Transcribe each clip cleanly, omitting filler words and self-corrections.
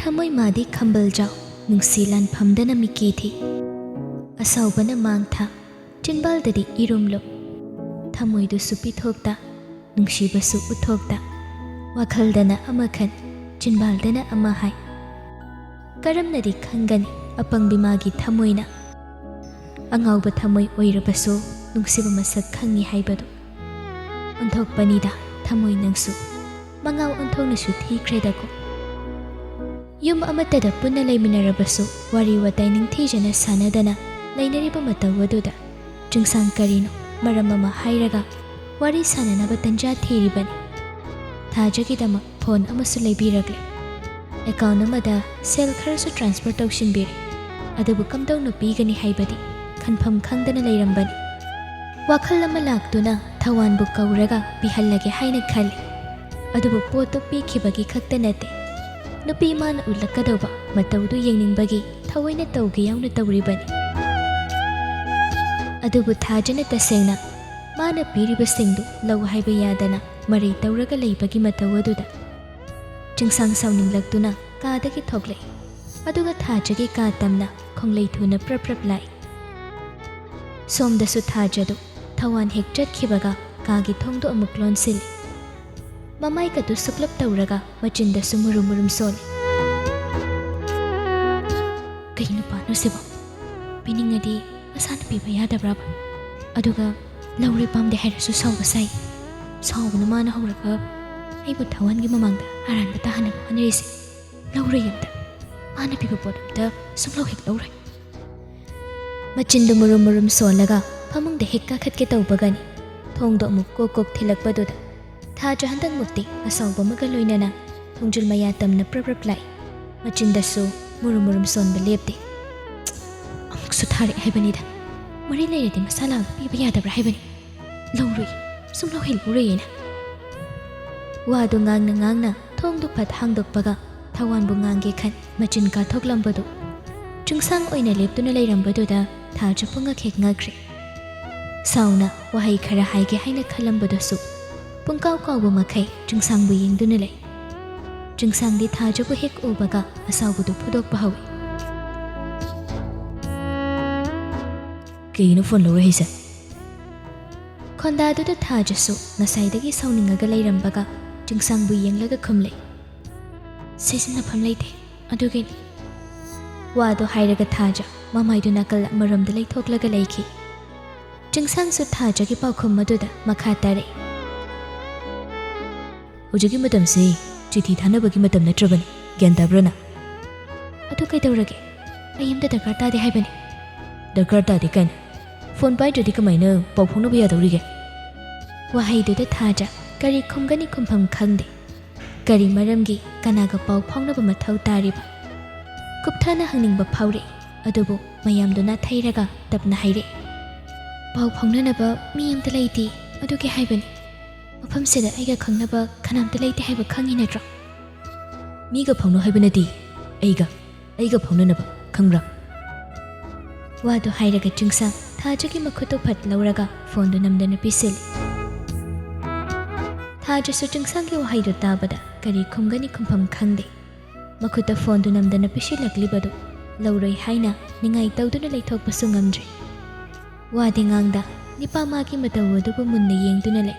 Thamoi madi khambal jau nungsilan phamdana mikethi asaubana mangtha chinbal dadi irumlo thamoi du supi thokta nungsiba su uthokta wakhaldana amakhan chinbaldana amahai karamnadi khangani apangbi magi thamoina angauba thamoi oirabasu nungsiba masak khangi haibadu onthokpanida thamoi nangsu mangau onthoknasu thikredako yum amatada punna leiminarabasu wari watai ningthijana sanadana leinariba mataw aduda jungsang karino maram ama hairaga wari sananaba tanja thiribani thajagidama phone amasu leibiragle account amada sel kharasu transfer tawshinbiri adubu kamdawna pigani haibadi khanpham khangdana leirambani wakhal ama laktuna thawanbu kauraga pihallage haina khali adubu poto pikhibagi khakta nate nupi mana ulakadauba mataudu yengningbagi thawaina tawge yauna tawribani adubu thajana tasengna mana piriba singdu law haiba yadana mari tawraga leibagi mataw aduda jingsang sawninglaktuna kadagi thoklei aduga thajagi ka tamna khonglei thuna praprap lai somdasu thajadu thawan hek chatkibaga kagi thongdu amuk lonsil mamai kadu suklap tawraga machindasu murum sol kaino pano sibo piningadi asana piba yadabraba aduga lauri pamde herasu sawba sai sawbuna mana hawraga aibu thawangi mamangda aranba tahana hanerisi lauri yamda mana piba podamda suklau hek laurai machindu murum solaga pamangda hekka khatke tawbagani thongdo amuk kokok thilakpaduda thaja handang mukti asawba maga loinana thongjul maya tamna praprap lai machindasu murum sonba lepte amuk su thari haibanida mari leiradi masala piba yadabra haibani laurui sumlau hel urayena wadu ngangna thongdu phat hangdokpaga thawanbu ngange khan machin ka thoklambadu jungsang oina leptuna leirambadu da thaja punga khek ngakre sauna wahai khara haige haina khalambadasu pungkaw kawba makai jungsangbu yengduna lei jungsangdi thajabu hek ubaga asawbudu phudokpa hawi keino phone lawra hisa khondaduda thajasu nasaidagi sauningaga leirambaga jungsangbu yenglaga khumlei sisina phamleite adugeni wado hairaga thaja mamaidu nakal maramda leithoklaga leiki jungsangsu thajagi paukhum maduda makha tare hujigi matamse chithi thanabagi matam natrabani gyan tabrana adu kai tawrage ayimda dakar tade haibani dakar tade kan phone pai jodi kamaina pauphongna bya dawrige wahaidu da thaja kari khumgani khumpham khangde kari maramgi kanaga pau phongnaba mathau tariba kupthana hangningba phaure adubu mayamduna thairaga tapna haire pau phongnanaba mi amta leiti aduge haibani mafamsida aiga khangnaba khanamta leiti haiba khangi natro miga phongno haibanati aiga phongnanaba khangra wadu hairaga jingsa thajagi makhuto phat lauraga phone du namdana pisil thaja su jingsangi wahaidu tabada kari khumgani khumpham khangde makhuta phone du namdana pisilakli badu lauroi haina ningai tawduna leithokpasu ngamdre wadi ngangda nipa magi matawadubu munna yengduna le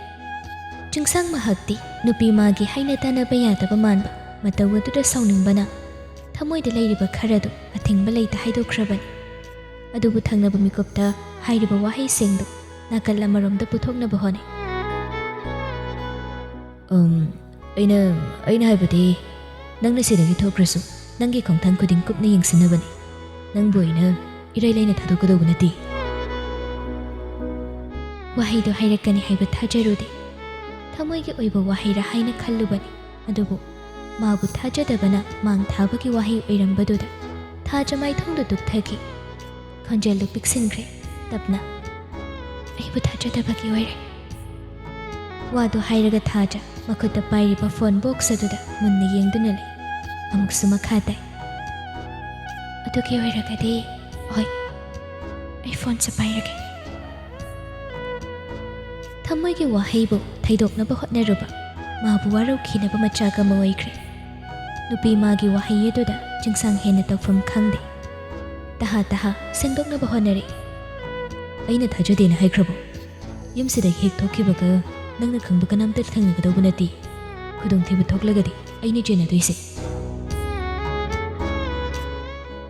jungsang mahakti nupi magi haina tanaba yadaba manba matawaduda sauningbana thamoida leiriba kharadu athingba leita haidokhrabani adubu thangnaba mikopta hairiba wahai singdu nakal amaromda puthoknaba hone aina haibadi nangna sidagi thokrasu nangi khongthang khuding kupna yengsinabani nangbu aina irai laina thadokadauba nati wahaido hairakani haiba thajarude thamoigi oiba wahaira haina khallubani adubu mabu thajadabana mang thabagi wahai oirambaduda thaja maithongdu dukthagi khonjelu piksinkhre tapna aibu thajadabagi oire wadu hairaga thaja makhutta pairiba phone box aduda munna yengduna lei amuksu makha tai adugi oiragadi oi ai phone sa pairage thamoigi wahaibu thaidoknaba hotnaruba mabu warau khinaba machaga ma oikre nupi magi wahai aduda Chingsang hena tawfam khangde. Taha sengdoknaba honare. Aina thajadena haikrabo. Yumsida hek thokhibaga nangna khangba kanamta thangnagadawba nati. Khudongthiba thoklagadi aina jenadoise.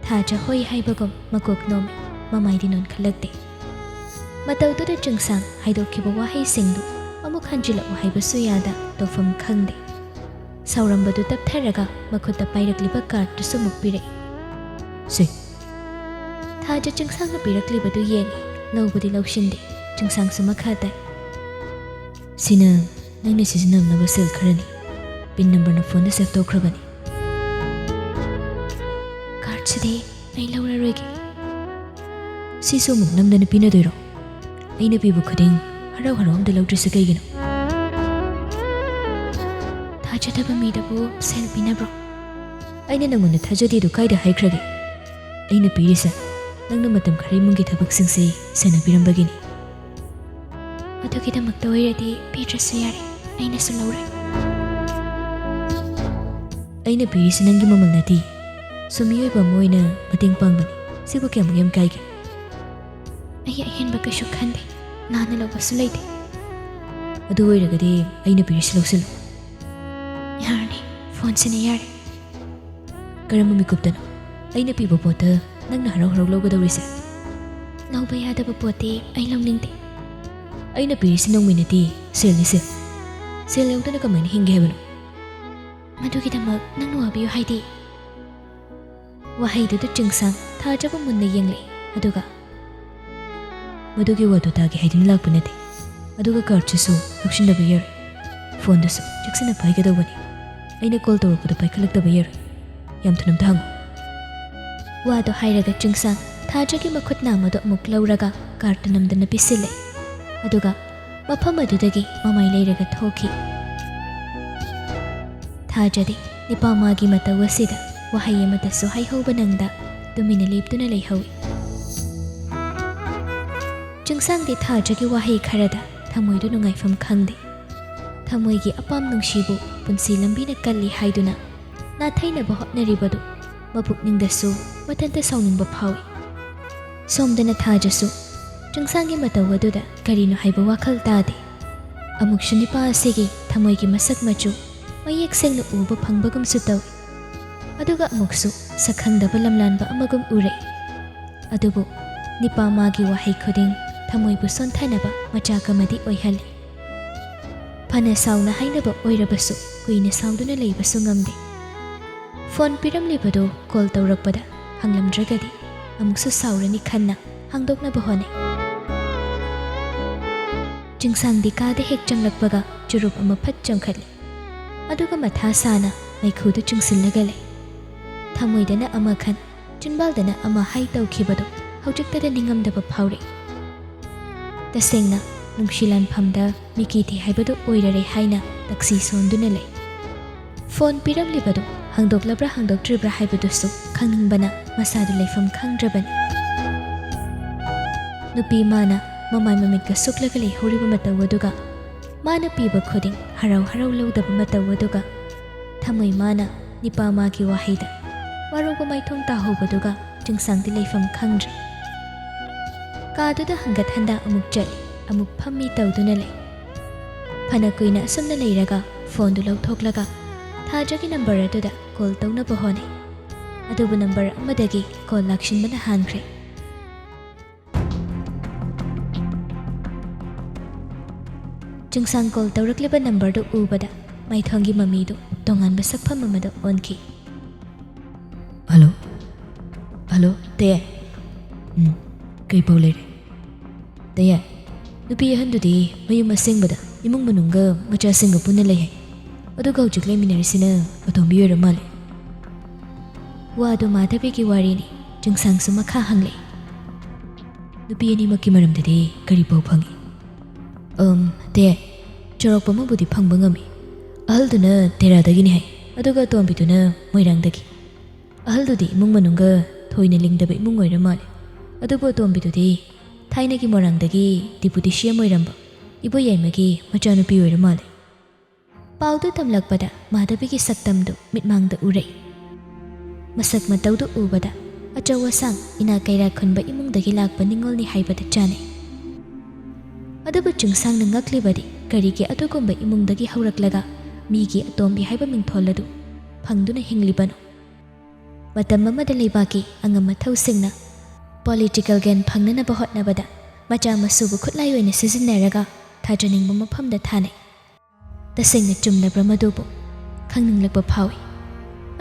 Thaja hoi haibagom makok nomi mamaidi non khalakde. Matawduda Chingsang haidokhiba wahai sengdu amuk hanjilak wahaibasu yada tawfam khangde. Saurambadu taptharaga makhutta pairakliba cardtusu mukpire. Se Thaja Chingsangna piraklibadu yengi laubadi laushinde. Chingsang sumakha tai. Sina nangna sizinamnaba sel kharani. Pin number na phone da save tokhrabani. Card sidi ai lauraroige. Sisu muk namdana pinadoiro. Aina pibu khuding harau amda laudrisa kaigino. Thajadaba midabu sel pinabro. Aina nangona thajadidu kaida haikrage. Aina pirisa nangna matam khari mungi thabak singse sanabirambagini. Adugidamakta oiradi pidrasu yare ainasu laurai. Aina pirisa nangi mamal nati sumiyoiba moina mating pangbani sibu kyamu yam kaige. Aya ahenba kashu khande nana laubasu leite. Adu oiragadi aina pirisa lausilu. Yarani phone sine yare. Karamba mikuptano aina piba pota nangna harau laugadawrise. Lauba yadaba pote ai launingde. Aina pirisi nongminati sel ni sel. Sel yaudana kamaina hinge hebano. Madugidamak nangnu wabiyo haidi. Wahaidudu Chingsang thajaba munna yengle. Aduga madugi wadu tagi haidina lakpa nati. Aduga cardchusu laksindaba yare. Phone dasu jaksana paigadawani. Aina call tawrakpadu paikhalakdaba yare. Yam thunamta hangu. Wadu hairaga Chingsang thajagi makhut namadu amuk lauraga card namdana pisile. Aduga mafam adudagi mamai leiraga thoki. Thajadi nipamagi mataw asida wahai amatasu haihauba nangda tumina leptuna leihawi. Chingsangdi thajagi wahai kharada thamoidu nungaifam khangde. Thamoigi apam nungshibu punsi lambina kalli haiduna nathainaba hotnaribadu mapukningdasu matanta sauningba phawi. Somdana thajasu Chingsanggi mataw aduda karino haiba wakhal tade. Amukshu nipa asigi thamoigi masak machu mayek sengna uba phangbagumsu tawi. Aduga amuksu sakhangdaba lamlanba amagum ure. Adubu nipa magi wahai khuding thamoibu sonthanaba machakamadi oihali. Phana sauna hainaba oirabasu kuina sauduna leibasu ngamde. Phone piramlibadu call tawrakpada hanglamdragadi amuksu saurani khanna hangdoknaba honai. Chingsangdi kada hek changlakpaga churup ama phat chamkhatli. Aduga matha sana maikhudu chungsillaga lei. Thamoidana ama khan chinbaldana ama hai tawkhibadu haujiktada ningamdaba phaure. Tasengna nungshilan phamda mikiti haibadu oirare haina taksi sonduna lei. Phone piramlibadu hangdoklabra hangdoktribra haibadusu khangningbana masadu leifam khangdrabani. Nupi mana mamai mamikka suklaga leihoriba mataw aduga mana piba khuding harau laudaba mataw aduga thamoi mana nipa magi wahaida waroba maithong tahobaduga Chingsangdi leifam khangdre. Kaduda hangat handa amuk chali amuk phammi tawduna lei. Phana kuina asumna leiraga phone du lauthoklaga thajagi number aduda call tawnaba honai. Adubu number amadagi call lakshinbana hankhre. Chingsang call tawrakliba number do ubada maithongi mamidu tonganba sakpham amada onki. Hello hello te kai paulere te nupi handudi mayum asengbada imung manunga macha singa punna lei. Aduga hojik leminarisina atombi yoramale. Wadu madhabigi warini Chingsang sumakha hanglei. Nupi ani makki maramdadi kari pau phangi. Te chorokpa mabudi phangba ngami. Ahalduna teradagini hai aduga tombiduna moirangdagi. Ahaldudi imung manunga thoina lingdaba imung oiramale. Adubu tombidudi thainagi morangdagi deputy CM oiramba ibo yaimagi machanupi oiramale. ꯄꯥꯎꯗꯨ ꯇꯝꯂꯛꯄꯗ ꯃꯥꯙꯕꯤꯒꯤ ꯁꯛꯇꯝꯗꯨ ꯃꯤꯠꯃꯥꯡꯗ ꯎꯔꯛꯏ꯫ ꯃꯁꯛ ꯃꯇꯧꯗꯨ ꯎꯕꯗ ꯑꯆꯧ ꯑꯁꯥꯡ ꯏꯅꯥ ꯀꯩꯔꯥ ꯈꯨꯟꯕ ꯏꯃꯨꯡꯗꯒꯤ ꯂꯥꯛꯄ ꯅꯤꯡꯉꯣꯜꯅꯤ ꯍꯥꯏꯕꯗ ꯆꯥꯅꯩ꯫ ꯑꯗꯨꯕꯨ ꯆꯨꯡꯁꯥꯡꯅ ꯉꯛꯂꯤꯕꯗꯤ ꯀꯔꯤꯒꯤ ꯑꯗꯨꯒꯨꯝꯕ ꯏꯃꯨꯡꯗꯒꯤ ꯍꯧꯔꯛꯂꯒ ꯃꯤꯒꯤ ꯑꯇꯣꯝꯕꯤ ꯍꯥꯏꯕ ꯃꯤꯡꯊꯣꯜ ꯑꯗꯨ ꯐꯪꯗꯨꯅ ꯍꯤꯡꯂꯤꯕꯅꯣ? ꯃꯇꯝ ꯑꯃꯗ ꯂꯩꯕꯥꯛꯀꯤ ꯑꯉꯝ ꯑꯊꯧꯁꯤꯡꯅ ꯄꯣꯂꯤꯇꯤꯀꯦꯜ ꯒꯦꯟ ꯐꯪꯅꯅꯕ ꯍꯣꯠꯅꯕꯗ ꯃꯆꯥ ꯃꯁꯨꯕꯨ ꯈꯨꯠꯂꯥꯏ ꯑꯣꯏꯅ ꯁꯤꯖꯤꯟꯅꯔꯒ ꯊꯥꯖꯅꯤꯡꯕ ꯃꯐꯝꯗ ꯊꯥꯅꯩ꯫ ꯇꯁꯦꯡꯅ ꯆꯨꯝꯂꯕ꯭ꯔ ꯃꯗꯨꯕꯨ ꯈꯪꯅꯤꯡꯂꯛꯄ ꯐꯥꯎꯏ꯫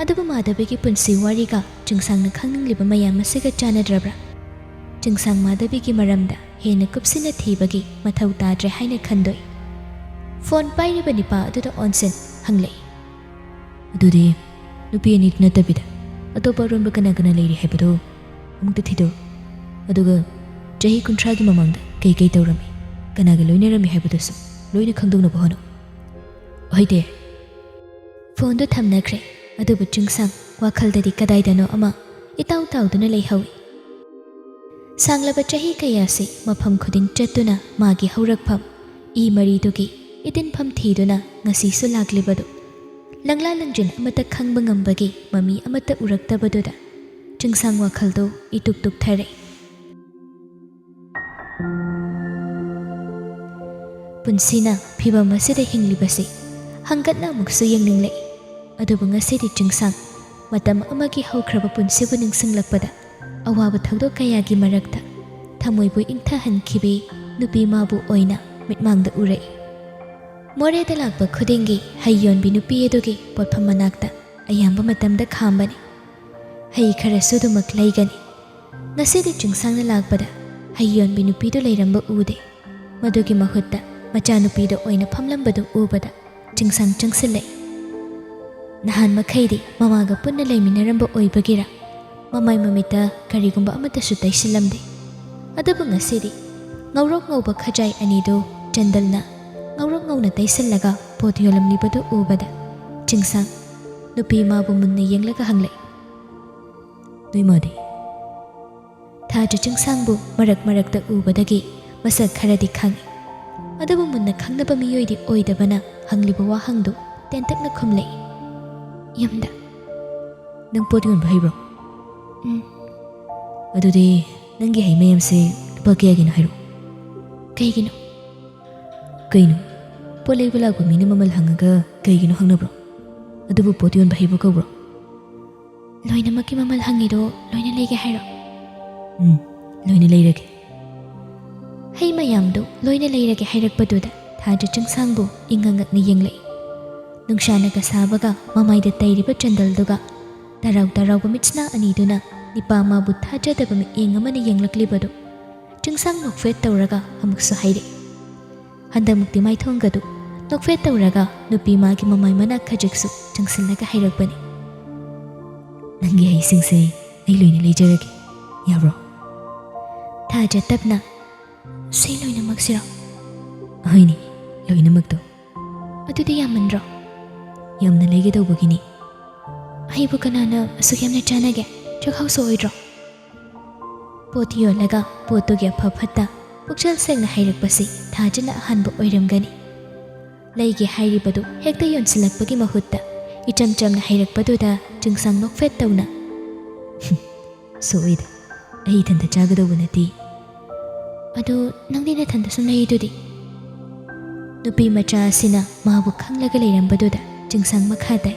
ꯑꯗꯨꯕꯨ ꯃꯥꯙꯕꯤꯒꯤ ꯄꯨꯟꯁꯤ ꯋꯥꯔꯤꯒ ꯆꯨꯡꯁꯥꯡꯅ ꯈꯪꯅꯤꯡꯂꯤꯕ ꯃꯌꯥꯝ ꯑꯁꯤꯒ ꯆꯥꯟꯅꯗ꯭ꯔꯕ꯭ꯔꯥ? ꯆꯨꯡꯁꯥꯡ ꯃꯥꯙꯕꯤꯒꯤ ꯃꯔꯝꯗ ꯍꯦꯟꯅ ꯀꯨꯞꯁꯤꯟꯅ ꯊꯤꯕꯒꯤ ꯃꯊꯧ ꯇꯥꯗ꯭ꯔꯦ ꯍꯥꯏꯅ ꯈꯟꯗꯣꯏ꯫ ꯐꯣꯟ ꯄꯥꯏꯔꯤꯕ ꯅꯤꯄꯥ ꯑꯗꯨꯗ ꯑꯣꯟꯁꯤꯟ ꯍꯪꯂꯛꯏ꯫ ꯑꯗꯨꯗꯤ ꯅꯨꯄꯤ ꯑꯅꯤ ꯅꯠꯇꯕꯤꯗ ꯑꯇꯣꯞꯄ ꯑꯔꯣꯟꯕ ꯀꯅꯥ ꯀꯅꯥ ꯂꯩꯔꯤ ꯍꯥꯏꯕꯗꯣ ꯑꯃꯨꯛꯇ ꯊꯤꯗꯣꯛꯎ꯫ ꯑꯗꯨꯒ ꯆꯍꯤ 30ꯒꯤ ꯃꯃꯥꯡꯗ ꯀꯩ ꯇꯧꯔꯝꯃꯤ, ꯀꯅꯥꯒ ꯂꯣꯏꯅꯔꯝꯃꯤ ꯍꯥꯏꯕꯗꯨꯁꯨ ꯂꯣꯏꯅ ꯈꯪꯗꯣꯛꯅꯕ ꯍꯣꯠꯅꯧ꯫ ꯍꯣꯏꯗꯦ꯫ ꯐꯣꯟꯗꯨ ꯊꯝꯅꯈ꯭ꯔꯦ꯫ ꯑꯗꯨꯕꯨ ꯆꯨꯡꯁꯥꯡ ꯋꯥꯈꯜꯗꯗꯤ ꯀꯗꯥꯏꯗꯅꯣ ꯑꯃ ꯏꯇꯥꯎ ꯇꯥꯎꯗꯨꯅ ꯂꯩꯍꯧꯏ꯫ ꯁꯥꯡꯂꯕ ꯆꯍꯤ ꯀꯌꯥꯁꯤ ꯃꯐꯝ ꯈꯨꯗꯤꯡ ꯆꯠꯇꯨꯅ ꯃꯥꯒꯤ ꯍꯧꯔꯛꯐꯝ ꯏ ꯃꯔꯤꯗꯨꯒꯤ ꯏꯇꯤꯟꯐꯝ ꯊꯤꯗꯨꯅ ꯉꯁꯤꯁꯨ ꯂꯥꯛꯂꯤꯕꯗꯨ ꯂꯪꯂꯥ ꯂꯪꯖꯤꯟ ꯑꯃꯠꯇ ꯈꯪꯕ ꯉꯝꯕꯒꯤ ꯃꯃꯤ ꯑꯃꯠꯇ ꯎꯔꯛꯇꯕꯗꯨꯗ ꯆꯨꯡꯁꯥꯡ ꯋꯥꯈꯜꯗꯨ ꯏꯇꯨꯛ ꯇꯨꯛꯊꯔꯛꯏ꯫ ꯄꯨꯟꯁꯤꯅ ꯐꯤꯚꯝ ꯑꯁꯤꯗ ꯍꯤꯡꯂꯤꯕꯁꯤ ꯍꯪꯒꯠꯅ ꯑꯃꯨꯛꯁꯨ ꯌꯦꯡꯅꯤꯡꯂꯛꯏ꯫ ꯑꯗꯨꯕꯨ ꯉꯁꯤꯗꯤ ꯆꯨꯡꯁꯥꯡ ꯃꯇꯝ ꯑꯃꯒꯤ ꯍꯧꯈ꯭ꯔꯕ ꯄꯨꯟꯁꯤꯕꯨ ꯅꯤꯡꯁꯤꯡꯂꯛꯄꯗ ꯑꯋꯥꯕ ꯊꯧꯗꯣꯛ ꯀꯌꯥꯒꯤ ꯃꯔꯛꯇ ꯊꯃꯣꯏꯕꯨ ꯏꯪꯊꯍꯟꯈꯤꯕꯤ ꯅꯨꯄꯤ ꯃꯥꯕꯨ ꯑꯣꯏꯅ ꯃꯤꯠꯃꯥꯡꯗ ꯎꯔꯛꯏ꯫ ꯃꯣꯔꯦꯗ ꯂꯥꯛꯄ ꯈꯨꯗꯤꯡꯒꯤ ꯍꯩ ꯌꯣꯟꯕꯤ ꯅꯨꯄꯤ ꯑꯗꯨꯒꯤ ꯄꯣꯠꯐꯝ ꯃꯅꯥꯛꯇ ꯑꯌꯥꯝꯕ ꯃꯇꯝꯗ ꯈꯥꯝꯕꯅꯤ꯫ ꯍꯩ ꯈꯔꯁꯨ ꯑꯗꯨꯃꯛ ꯂꯩꯒꯅꯤ꯫ ꯉꯁꯤꯗꯤ ꯆꯨꯡꯁꯥꯡꯅ ꯂꯥꯛꯄꯗ ꯍꯩ ꯌꯣꯟꯕꯤ ꯅꯨꯄꯤꯗꯨ ꯂꯩꯔꯝꯕ ꯎꯗꯦ꯫ ꯃꯗꯨꯒꯤ ꯃꯍꯨꯠꯇ ꯃꯆꯥꯅꯨꯄꯤꯗ ꯑꯣꯏꯅ ꯐꯝꯂꯝꯕꯗꯨ ꯎꯕꯗ ꯆꯨꯡꯁꯥꯡ ꯆꯪꯁꯤꯜꯂꯛꯏ꯫ ꯅꯍꯥꯟ ꯃꯈꯩꯗꯤ ꯃꯃꯥꯒ ꯄꯨꯟꯅ ꯂꯩꯃꯤꯟꯅꯔꯝꯕ ꯑꯣꯏꯕꯒꯤꯔ ꯃꯃꯥꯏ ꯃꯃꯤꯠꯇ ꯀꯔꯤꯒꯨꯝꯕ ꯑꯃꯠꯇꯁꯨ ꯇꯩꯁꯤꯜꯂꯝꯗꯦ꯫ ꯑꯗꯨꯕꯨ ꯉꯁꯤꯗꯤ ꯉꯧꯔꯣꯛ ꯉꯧꯕ ꯈꯖꯥꯏ ꯑꯅꯤꯗꯨ ꯆꯟꯗꯜꯅ ꯉꯧꯔꯣꯛ ꯉꯧꯅ ꯇꯩꯁꯤꯜꯂꯒ ꯄꯣꯠ ꯌꯣꯜꯂꯝꯂꯤꯕꯗꯨ ꯎꯕꯗ ꯆꯨꯡꯁꯥꯡ ꯅꯨꯄꯤ ꯃꯥꯕꯨ ꯃꯨꯟꯅ ꯌꯦꯡꯂꯒ ꯍꯪꯂꯛꯏ꯫ ꯅꯣꯏ ꯃꯥꯗꯤ? ꯊꯥꯖ ꯆꯨꯡꯁꯥꯡꯕꯨ ꯃꯔꯛ ꯃꯔꯛꯇ ꯎꯕꯗꯒꯤ ꯃꯁꯛ ꯈꯔꯗꯤ ꯈꯪꯏ꯫ ꯑꯗꯨꯕꯨ ꯃꯨꯟꯅ ꯈꯪꯅꯕ ꯃꯤꯑꯣꯏꯗꯤ ꯑꯣꯏꯗꯕꯅ ꯍꯪꯂꯤꯕ ꯋꯥꯍꯪꯗꯨ ꯇꯦꯟꯇꯛꯅ ꯈꯨꯝꯂꯛꯏ꯫ ꯌꯨꯝꯗ꯫ ꯅꯪ ꯄꯣꯠ ꯌꯣꯟꯕ ꯍꯩꯕ꯭ꯔꯣ? ꯑꯗꯨꯗꯤ ꯅꯪꯒꯤ ꯍꯩ ꯃꯌꯥꯝꯁꯦ ꯂꯨꯄꯥ ꯀꯌꯥꯒꯤꯅꯣ ꯍꯥꯏꯔꯛꯑꯣ꯫ ꯀꯩꯒꯤꯅꯣ? ꯀꯩꯅꯣ? ꯄꯣꯠ ꯂꯩꯕ ꯂꯥꯛꯄ ꯃꯤꯅ ꯃꯃꯜ ꯍꯪꯉꯒ ꯀꯩꯒꯤꯅꯣ ꯍꯪꯅꯕ꯭ꯔꯣ? ꯑꯗꯨꯕꯨ ꯄꯣꯠ ꯌꯣꯟꯕ ꯍꯩꯕ ꯀꯧꯕ꯭ꯔꯣ? ꯂꯣꯏꯅꯃꯛꯀꯤ ꯃꯃꯜ ꯍꯪꯉꯤꯗꯣ ꯂꯣꯏꯅ ꯂꯩꯒꯦ ꯍꯥꯏꯔꯣ? ꯂꯣꯏꯅ ꯂꯩꯔꯒꯦ꯫ ꯍꯩ ꯃꯌꯥꯝꯗꯨ ꯂꯣꯏꯅ ꯂꯩꯔꯒꯦ ꯍꯥꯏꯔꯛꯄꯗꯨꯗ ꯊꯥꯖ ꯆꯨꯡꯁꯥꯡꯕꯨ ꯏꯪꯉꯉꯛꯅ ꯌꯦꯡꯂꯛꯏ꯫ ꯅꯨꯡꯁꯥꯅꯒ ꯁꯥꯕꯒ ꯃꯃꯥꯏꯗ ꯇꯩꯔꯤꯕ ꯆꯟꯗꯜꯗꯨꯒ ꯇꯔꯥꯎ ꯇꯔꯥꯎꯕ ꯃꯤꯠꯁꯅꯥ ꯑꯅꯤꯗꯨꯅ ꯅꯤꯄꯥ ꯃꯥꯕꯨ ꯊꯥꯖꯗꯕ ꯃꯤꯠꯌꯦꯡ ꯑꯃꯅ ꯌꯦꯡꯂꯛꯂꯤꯕꯗꯨ ꯆꯨꯡꯁꯥꯡ ꯅꯣꯛꯐꯦꯠ ꯇꯧꯔꯒ ꯑꯃꯨꯛꯁꯨ ꯍꯥꯏꯔꯛꯏ꯫ ꯍꯟꯗꯛꯃꯨꯛꯇꯤ ꯃꯥꯏꯊꯣꯡꯒꯗꯨ ꯅꯣꯛꯐꯦꯠ ꯇꯧꯔꯒ ꯅꯨꯄꯤ ꯃꯥꯒꯤ ꯃꯃꯥꯏ ꯃꯅꯥꯛ ꯈꯖꯤꯛꯁꯨ ꯆꯪꯁꯤꯜꯂꯒ ꯍꯥꯏꯔꯛꯄꯅꯤ꯫ ꯅꯪꯒꯤ ꯍꯩꯁꯤꯡꯁꯦ ꯑꯩ ꯂꯣꯏꯅ ꯂꯩꯖꯔꯒꯦ, ꯌꯥꯕ꯭ꯔꯣ? ꯊꯥꯖ ꯇꯞꯅ ꯁꯤ ꯂꯣꯏꯅꯃꯛꯁꯤꯔꯣ? ꯍꯣꯏꯅꯦ, ꯂꯣꯏꯅꯃꯛꯇꯣ꯫ ꯑꯗꯨꯗꯤ ꯌꯥꯝꯃꯟꯗ꯭ꯔꯣ? ꯌꯥꯝꯅ ꯂꯩꯒꯗꯧꯕꯒꯤꯅꯤ꯫ ꯑꯩꯕꯨ ꯀꯅꯥꯅ ꯑꯁꯨꯛ ꯌꯥꯝꯅ ꯆꯥꯅꯒꯦ? ꯆꯥꯛꯍꯥꯎꯁꯨ ꯑꯣꯏꯗ꯭ꯔꯣ? ꯄꯣꯠ ꯌꯣꯜꯂꯒ ꯄꯣꯠꯇꯨꯒꯤ ꯑꯐ ꯐꯠꯇ ꯄꯨꯛꯆꯦꯜ ꯁꯦꯡꯅ ꯍꯩꯔꯛꯄꯁꯤ ꯊꯥꯖꯅ ꯑꯍꯥꯟꯕ ꯑꯣꯏꯔꯝꯒꯅꯤ꯫ ꯂꯩꯒꯦ ꯍꯥꯏꯔꯤꯕꯗꯨ ꯍꯦꯛꯇ ꯌꯣꯟꯁꯤꯜꯂꯛꯄꯒꯤ ꯃꯍꯨꯠꯇ ꯏꯆꯝ ꯆꯝꯅ ꯍꯩꯔꯛꯄꯗꯨꯗ ꯆꯨꯡꯁꯥꯡ ꯅꯣꯛꯐꯦꯠ ꯇꯧꯅ ꯁꯣꯏꯗ, ꯑꯩ ꯏꯊꯟꯇ ꯆꯥꯒꯗꯧꯕ ꯅꯠꯇꯦ꯫ ꯑꯗꯨ ꯅꯪꯗꯤ ꯅꯊꯟꯇ ꯁꯨꯝ ꯂꯩꯗꯨꯗꯤ? ꯅꯨꯄꯤ ꯃꯆꯥ ꯑꯁꯤꯅ ꯃꯥꯕꯨ ꯈꯪꯂꯒ ꯂꯩꯔꯝꯕꯗꯨꯗ ꯆꯨꯡꯁꯥꯡ ꯃꯈꯥ ꯇꯥꯏ꯫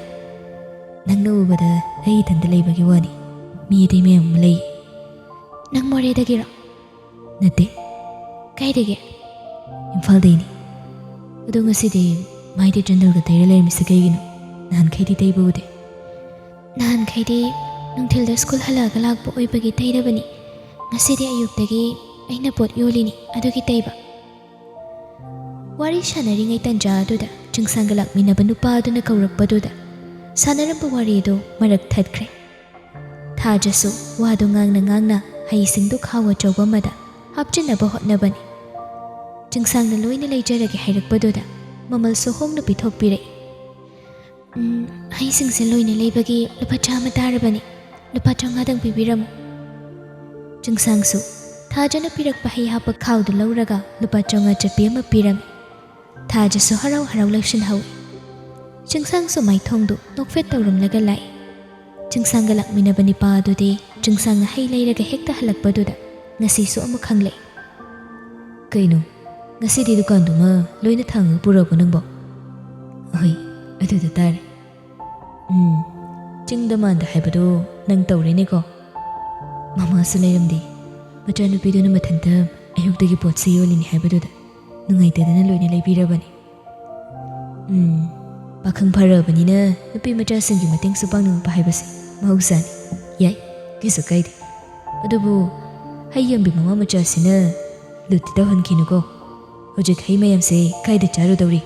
ꯅꯪꯅ ꯎꯕꯗ ꯑꯩ ꯏꯊꯟꯇ ꯂꯩꯕꯒꯤ ꯋꯥꯅꯤ, ꯃꯤ ꯑꯇꯩ ꯃꯌꯥꯝ ꯑꯃ ꯂꯩ꯫ ꯅꯪ ꯃꯣꯔꯦꯗꯒꯤꯔꯣ? ꯅꯠꯇꯦ꯫ ꯀꯥꯏꯗꯒꯤ? ꯏꯝꯐꯥꯜꯗꯩꯅꯤ꯫ ꯑꯗꯣ ꯉꯁꯤꯗꯤ ꯃꯥꯏꯗꯤ ꯆꯟꯗꯜꯒ ꯇꯩꯔ ꯂꯩꯔꯝꯃꯤꯁꯦ ꯀꯩꯒꯤꯅꯣ? ꯅꯍꯥꯟꯈꯩꯗꯤ ꯇꯩꯕ ꯎꯗꯦ꯫ ꯅꯍꯥꯟꯈꯩꯗꯤ ꯅꯨꯡꯊꯤꯜꯗ ꯁ꯭ꯀꯨꯜ ꯍꯜꯂꯛꯑꯒ ꯂꯥꯛꯄ ꯑꯣꯏꯕꯒꯤ ꯇꯩꯔꯕꯅꯤ꯫ ꯉꯁꯤꯗꯤ ꯑꯌꯨꯛꯇꯒꯤ ꯑꯩꯅ ꯄꯣꯠ ꯌꯣꯜꯂꯤꯅꯤ, ꯑꯗꯨꯒꯤ ꯇꯩꯕ꯫ ꯋꯥꯔꯤ ꯁꯥꯟꯅꯔꯤꯉꯩ ꯇꯟꯖꯥ ꯑꯗꯨꯗ ꯆꯨꯡꯁꯥꯡꯒ ꯂꯥꯛꯃꯤꯟꯅꯕ ꯅꯨꯄꯥ ꯑꯗꯨꯅ ꯀꯧꯔꯛꯄꯗꯨꯗ ꯁꯥꯟꯅꯔꯝꯕ ꯋꯥꯔꯤꯗꯨ ꯃꯔꯛ ꯊꯠꯈ꯭ꯔꯦ꯫ ꯊꯥꯖꯁꯨ ꯋꯥꯗꯨ ꯉꯥꯡꯅ ꯉꯥꯡꯅ ꯍꯩꯁꯤꯡꯗꯨ ꯈꯥꯎ ꯑꯆꯧꯕ ꯑꯃꯗ ꯍꯥꯞꯆꯤꯟꯅꯕ ꯍꯣꯠꯅꯕꯅꯤ꯫ ꯆꯨꯡꯁꯥꯡꯅ ꯂꯣꯏꯅ ꯂꯩꯖꯔꯒꯦ ꯍꯥꯏꯔꯛꯄꯗꯨꯗ ꯃꯃꯜꯁꯨ ꯍꯣꯡꯅ ꯄꯤꯊꯣꯛꯄꯤꯔꯛꯏ꯫ ꯍꯩꯁꯤꯡꯁꯦ ꯂꯣꯏꯅ ꯂꯩꯕꯒꯤ ꯂꯨꯄꯥ 100 ꯇꯥꯔꯕꯅꯤ, ꯂꯨꯄꯥ 500ꯗꯪ ꯄꯤꯕꯤꯔꯝꯃꯨ꯫ ꯆꯨꯡꯁꯥꯡꯁꯨ ꯊꯥꯖꯅ ꯄꯤꯔꯛꯄ ꯍꯩ ꯍꯥꯞꯄ ꯈꯥꯎꯗꯨ ꯂꯧꯔꯒ ꯂꯨꯄꯥ 500 ꯆꯠꯄꯤ ꯑꯃ ꯄꯤꯔꯝꯃꯤ꯫ ꯊꯥꯖꯁꯨ ꯍꯔꯥꯎ ꯍꯔꯥꯎ ꯂꯧꯁꯤꯟꯍꯧꯏ꯫ ꯆꯤꯡꯁꯥꯡꯁꯨ ꯃꯥꯏꯊꯣꯡꯗꯨ ꯅꯣꯛꯐꯦꯠ ꯇꯧꯔꯝꯂꯒ ꯂꯥꯛꯏ꯫ ꯆꯤꯡꯁꯥꯡꯒ ꯂꯥꯛꯃꯤꯟꯅꯕ ꯅꯤꯄꯥ ꯑꯗꯨꯗꯤ ꯆꯤꯡꯁꯥꯡꯅ ꯍꯩ ꯂꯩꯔꯒ ꯍꯦꯛꯇ ꯍꯜꯂꯛꯄꯗꯨꯗ ꯉꯁꯤꯁꯨ ꯑꯃꯨꯛ ꯈꯪꯂꯛꯏ꯫ ꯀꯩꯅꯣ ꯉꯁꯤꯗꯤ ꯗꯨꯀꯥꯟꯗꯨꯃ ꯂꯣꯏꯅ ꯊꯥꯡꯉꯒ ꯄꯨꯔꯛꯄ ꯅꯪꯕꯣ? ꯑꯍꯣꯏ ꯑꯗꯨꯗ ꯇꯥꯔꯦ꯫ ꯆꯤꯡꯗ ꯃꯥꯟꯗ ꯍꯥꯏꯕꯗꯣ ꯅꯪ ꯇꯧꯔꯦꯅꯦꯀꯣ꯫ ꯃꯃꯥꯁꯨ ꯂꯩꯔꯝꯗꯦ, ꯃꯆꯥꯅꯨꯄꯤꯗꯨꯅ ꯃꯊꯟꯇ ꯑꯌꯨꯛꯇꯒꯤ ꯄꯣꯠꯁꯤ ꯌꯣꯜꯂꯤꯅꯤ ꯍꯥꯏꯕꯗꯨꯗ ꯅꯨꯡꯉꯥꯏꯇꯗꯅ ꯂꯣꯏꯅ ꯂꯩꯕꯤꯔꯕꯅꯤ꯫ ꯄꯥꯈꯪ ꯐꯔꯕꯅꯤꯅ ꯅꯨꯄꯤ ꯃꯆꯥꯁꯤꯡꯒꯤ ꯃꯇꯦꯡꯁꯨ ꯄꯥꯡꯅꯤꯡꯕ ꯍꯥꯏꯕꯁꯦ ꯃꯍꯧꯁꯥꯅꯤ꯫ ꯌꯥꯏ, ꯀꯩꯁꯨ ꯀꯥꯏꯗꯦ꯫ ꯑꯗꯨꯕꯨ ꯍꯩ ꯌꯣꯟꯕꯤ ꯃꯃꯥ ꯃꯆꯥꯁꯤꯅ ꯂꯨꯠꯇꯤ ꯇꯧꯍꯟꯈꯤꯅꯨꯀꯣ꯫ ꯍꯧꯖꯤꯛ ꯍꯩ ꯃꯌꯥꯝꯁꯦ ꯀꯥꯏꯗ ꯆꯥꯔꯨꯗꯧꯔꯤ?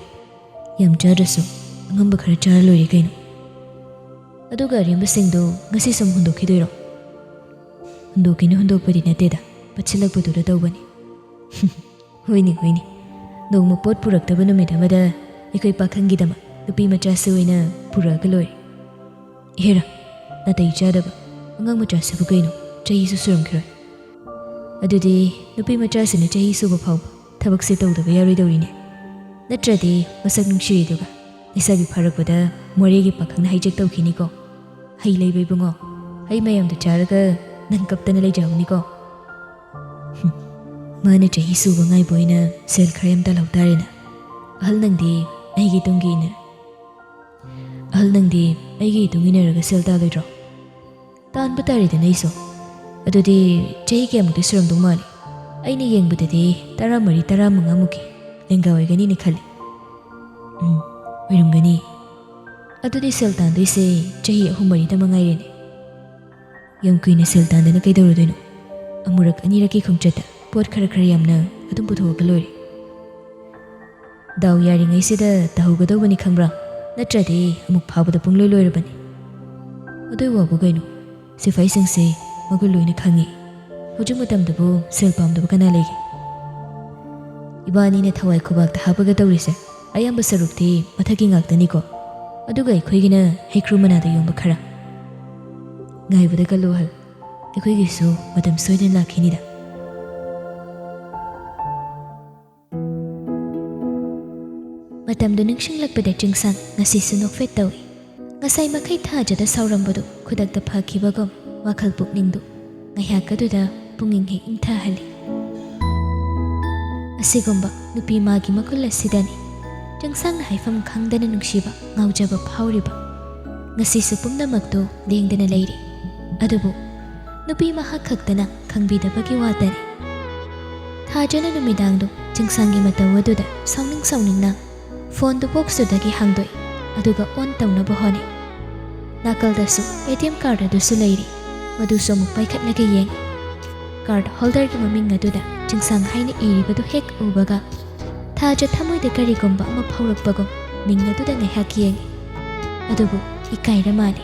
ꯌꯥꯝ ꯆꯥꯗ꯭ꯔꯁꯨ ꯑꯉꯝꯕ ꯈꯔ ꯆꯥꯔ ꯂꯣꯏꯔꯦ ꯀꯩꯅꯣ꯫ ꯑꯗꯨꯒ ꯑꯔꯦꯝꯕꯁꯤꯡꯗꯣ ꯉꯁꯤ ꯁꯨꯝ ꯍꯨꯟꯗꯣꯛꯈꯤꯗꯣꯏꯔꯣ? ꯍꯨꯟꯗꯣꯛꯀꯦꯅ ꯍꯨꯟꯗꯣꯛꯄꯗꯤ ꯅꯠꯇꯦꯗ, ꯄꯠꯁꯤꯜꯂꯛꯄꯗꯨꯗ ꯇꯧꯕꯅꯤ꯫ ꯍꯣꯏꯅꯦ ꯍꯣꯏꯅꯦ, ꯅꯣꯡꯃ ꯄꯣꯠ ꯄꯨꯔꯛꯇꯕ ꯅꯨꯃꯤꯠ ꯑꯃꯗ ꯑꯩꯈꯣꯏ ꯄꯥꯈꯪꯒꯤꯗꯃꯛ ꯅꯨꯄꯤ ꯃꯆꯥꯁꯨ ꯑꯣꯏꯅ ꯄꯨꯔꯛꯑꯒ ꯂꯣꯏꯔꯦ꯫ ꯍꯦꯔꯥ, ꯅꯥꯇꯩ ꯆꯥꯗꯕ ꯑꯉꯥꯡ ꯃꯆꯥꯁꯤꯕꯨ ꯀꯩꯅꯣ, ꯆꯍꯤꯁꯨ ꯁꯨꯔꯝꯈꯤꯔꯣꯏ꯫ ꯑꯗꯨꯗꯤ ꯅꯨꯄꯤ ꯃꯆꯥꯁꯤꯅ ꯆꯍꯤ ꯁꯨꯕ ꯐꯥꯎꯕ ꯊꯕꯛꯁꯦ ꯇꯧꯗꯕ ꯌꯥꯔꯣꯏꯗꯧꯔꯤꯅꯦ꯫ ꯅꯠꯇ꯭ꯔꯗꯤ ꯃꯁꯛ ꯅꯨꯡꯁꯤꯔꯤꯗꯨꯒ ꯂꯩꯁꯥꯕꯤ ꯐꯥꯔꯛꯄꯗ ꯃꯣꯔꯦꯒꯤ ꯄꯥꯈꯪꯅ ꯍꯥꯏꯖꯦꯛ ꯇꯧꯈꯤꯅꯤꯀꯣ꯫ ꯍꯩ ꯂꯩꯕ ꯏꯕꯨꯡꯉꯣ, ꯍꯩ ꯃꯌꯥꯝꯗꯣ ꯆꯥꯔꯒ ꯅꯪ ꯀꯞꯇꯅ ꯂꯩꯖꯍꯧꯅꯤꯀꯣ꯫ ꯃꯥꯅ ꯆꯍꯤ ꯁꯨꯕ ꯉꯥꯏꯕ ꯑꯣꯏꯅ ꯁꯦꯜ ꯈꯔ ꯌꯥꯝ ꯇꯥꯜꯍꯧ ꯇꯥꯔꯦꯅ꯫ ꯑꯍꯜ ꯅꯪꯗꯤ ꯑꯩꯒꯤ ꯏꯇꯨꯡ ꯏꯟꯅꯔꯒ ꯁꯦꯜ ꯇꯥꯜꯂꯣꯏꯗ꯭ꯔꯣ? ꯇꯥꯟꯕ ꯇꯥꯔꯦꯗꯅ ꯑꯩꯁꯨ꯫ ꯑꯗꯨꯗꯤ ꯆꯍꯤ ꯀꯌꯥꯃꯨꯛꯇꯤ ꯁꯨꯔꯝꯗꯧ ꯃꯥꯜꯂꯤ? ꯑꯩꯅ ꯌꯦꯡꯕꯗꯗꯤ 13, 15 ꯂꯦꯡꯒꯥ ꯑꯣꯏꯒꯅꯤꯅ ꯈꯜꯂꯤ꯫ ꯑꯣꯏꯔꯝꯒꯅꯤ꯫ ꯑꯗꯨꯗꯤ ꯁꯦꯜ ꯇꯥꯟꯗꯣꯏꯁꯦ ꯆꯍꯤ 3-4ꯇ ꯃꯉꯥꯏꯔꯦꯅꯦ꯫ ꯌꯥꯝ ꯀꯨꯏꯅ ꯁꯦꯜ ꯇꯥꯟꯗꯅ ꯀꯩꯗꯧꯔꯗꯣꯏꯅꯣ? ꯑꯃꯨꯔꯛ ꯑꯅꯤꯔꯛꯀꯤ ꯈꯣꯡꯆꯠꯇ ꯄꯣꯠ ꯈꯔ ꯌꯥꯝꯅ ꯑꯗꯨꯝ ꯄꯨꯊꯣꯛꯑꯒ ꯂꯣꯏꯔꯦ꯫ ꯗꯥꯎ ꯌꯥꯔꯤꯉꯩꯁꯤꯗ ꯇꯧꯍꯧꯒꯗꯧꯕꯅꯤ ꯈꯪꯕ꯭ꯔꯥ? ꯅꯠꯇ꯭ꯔꯗꯤ ꯑꯃꯨꯛ ꯐꯥꯕꯗ ꯄꯨꯡꯂꯣꯏ ꯂꯣꯏꯔꯕꯅꯤ꯫ ꯑꯗꯨꯏ ꯋꯥꯕꯨ ꯀꯩꯅꯣ, ꯁꯤꯐꯥꯏꯁꯤꯡꯁꯦ ꯃꯒꯨꯟ ꯂꯣꯏꯅ ꯈꯪꯉꯤ꯫ ꯍꯧꯖꯤꯛ ꯃꯇꯝꯗꯕꯨ ꯁꯦꯜ ꯄꯥꯝꯗꯕ ꯀꯅꯥ ꯂꯩꯒꯦ? ꯏꯕꯥꯅꯤꯅ ꯊꯋꯥꯏ ꯈꯨꯕꯥꯛꯇ ꯍꯥꯞꯄꯒ ꯇꯧꯔꯤꯁꯦ ꯑꯌꯥꯝꯕ ꯁꯔꯨꯛꯇꯤ ꯃꯊꯛꯀꯤ ꯉꯥꯛꯇꯅꯤꯀꯣ꯫ ꯑꯗꯨꯒ ꯑꯩꯈꯣꯏꯒꯤꯅ ꯍꯩꯀ꯭ꯔꯨ ꯃꯅꯥꯗ ꯌꯣꯡꯕ ꯈꯔ꯫ ꯉꯥꯏꯕꯗ ꯀꯜꯂꯨ ꯑꯍꯜ, ꯑꯩꯈꯣꯏꯒꯤꯁꯨ ꯃꯇꯝ ꯁꯣꯏꯗꯅ ꯂꯥꯛꯈꯤꯅꯤꯗ꯫ ꯃꯇꯝꯗꯨ ꯅꯤꯡꯁꯤꯡꯂꯛꯄꯗ ꯆꯤꯡꯁꯥꯡ ꯉꯁꯤꯁꯨ ꯅꯣꯛꯐꯦꯠ ꯇꯧꯏ꯫ ꯉꯁꯥꯏ ꯃꯈꯩ ꯊꯥꯖꯗ ꯁꯥꯎꯔꯝꯕꯗꯨ ꯈꯨꯗꯛꯇ ꯐꯈꯤꯕꯒꯨꯝ ꯋꯥꯈꯜ ꯄꯨꯛꯅꯤꯡꯗꯨ ꯉꯥꯏꯍꯥꯛ ꯑꯗꯨꯗ ꯄꯨꯛꯅꯤꯡ ꯍꯦꯛ ꯏꯪꯊꯍꯜꯂꯤ꯫ ꯑꯁꯤꯒꯨꯝꯕ ꯅꯨꯄꯤ ꯃꯥꯒꯤ ꯃꯒꯨꯟ ꯑꯁꯤꯗꯅꯤ ꯆꯤꯡꯁꯥꯡꯅ ꯍꯥꯏꯐꯝ ꯈꯪꯗꯅ ꯅꯨꯡꯁꯤꯕ ꯉꯥꯎꯖꯕ ꯐꯥꯎꯔꯤꯕ꯫ ꯉꯁꯤꯁꯨ ꯄꯨꯝꯅꯃꯛꯇꯨ ꯂꯦꯡꯗꯅ ꯂꯩꯔꯤ꯫ ꯑꯗꯨꯕꯨ ꯅꯨꯄꯤ ꯃꯍꯥꯛ ꯈꯛꯇꯅ ꯈꯪꯕꯤꯗꯕꯒꯤ ꯋꯥꯇꯅꯤ꯫ ꯊꯥꯖꯅ ꯅꯨꯃꯤꯗꯥꯡꯗꯨ ꯆꯤꯡꯁꯥꯡꯒꯤ ꯃꯇꯧ ꯑꯗꯨꯗ ꯁꯥꯎꯅꯤꯡꯅ ꯐꯣꯟꯗꯨ ꯕꯣꯛꯁꯇꯨꯗꯒꯤ ꯍꯥꯡꯗꯣꯛꯏ, ꯑꯗꯨꯒ ꯑꯣꯟ ꯇꯧꯅꯕ ꯍꯣꯠꯅꯩ꯫ ꯅꯥꯀꯜꯗꯁꯨ ATM ꯀꯥꯔꯗ ꯑꯗꯨꯁꯨ ꯂꯩꯔꯤ, ꯃꯗꯨꯁꯨ ꯑꯃꯨꯛ ꯄꯥꯏꯈꯠꯂꯒ ꯌꯦꯡꯉꯤ꯫ ꯀꯥꯔꯗ ꯍꯣꯜꯗꯔꯒꯤ ꯃꯃꯤꯡ ꯑꯗꯨꯗ ꯆꯤꯡꯁꯥꯡ ꯍꯥꯏꯅ ꯏꯔꯤꯕꯗꯨ ꯍꯦꯛ ꯎꯕꯒ ꯊꯥꯖ ꯊꯃꯣꯏꯗ ꯀꯔꯤꯒꯨꯝꯕ ꯑꯃ ꯐꯥꯎꯔꯛꯄꯒꯨꯝ ꯃꯤꯡ ꯑꯗꯨꯗ ꯉꯥꯏꯍꯥꯛ ꯌꯦꯡꯉꯤ꯫ ꯑꯗꯨꯕꯨ ꯏꯀꯥꯏꯔ ꯃꯥꯜꯂꯤ꯫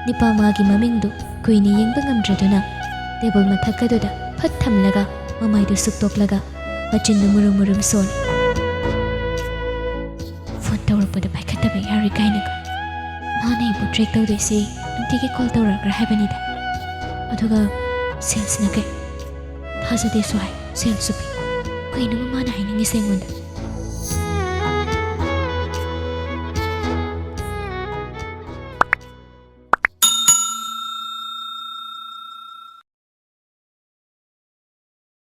ꯅꯤꯄꯥ ꯃꯥꯒꯤ ꯃꯃꯤꯡꯗꯨ ꯀꯨꯏꯅ ꯌꯦꯡꯕ ꯉꯝꯗ꯭ꯔꯗꯨꯅ ꯇꯦꯕꯜ ꯃꯊꯛ ꯑꯗꯨꯗ ꯐꯠ ꯊꯝꯂꯒ ꯃꯃꯥꯏꯗꯨ ꯁꯨꯛꯇꯣꯛꯂꯒ ꯃꯆꯤꯟꯗꯨ ꯃꯨꯔꯨꯝ ꯁꯣꯜꯂꯤ꯫ ꯐꯣꯟ ꯇꯧꯔꯛꯄꯗ ꯄꯥꯏꯈꯠꯇꯕ ꯌꯥꯔꯣꯏ ꯀꯥꯏꯅꯒ ꯃꯥꯅ ꯑꯩꯕꯨ ꯇ꯭ꯔꯦꯛ ꯇꯧꯗꯣꯏꯁꯤ ꯅꯨꯡꯇꯤꯒꯤ ꯀꯣꯜ ꯇꯧꯔꯛꯈ꯭ꯔꯥ ꯍꯥꯏꯕꯅꯤꯗ꯫ ꯑꯗꯨꯒ ꯁꯦꯜꯁꯤꯅ ꯀꯩ? ꯊꯥꯖꯗꯦꯁꯨ ꯍꯥꯏ, ꯁꯦꯜꯁꯨ ꯄꯤ꯫ ꯀꯩꯅꯣ ꯃꯥꯅ ꯍꯥꯏꯅꯤꯡꯉꯤꯁꯦ ꯑꯩꯉꯣꯟꯗ?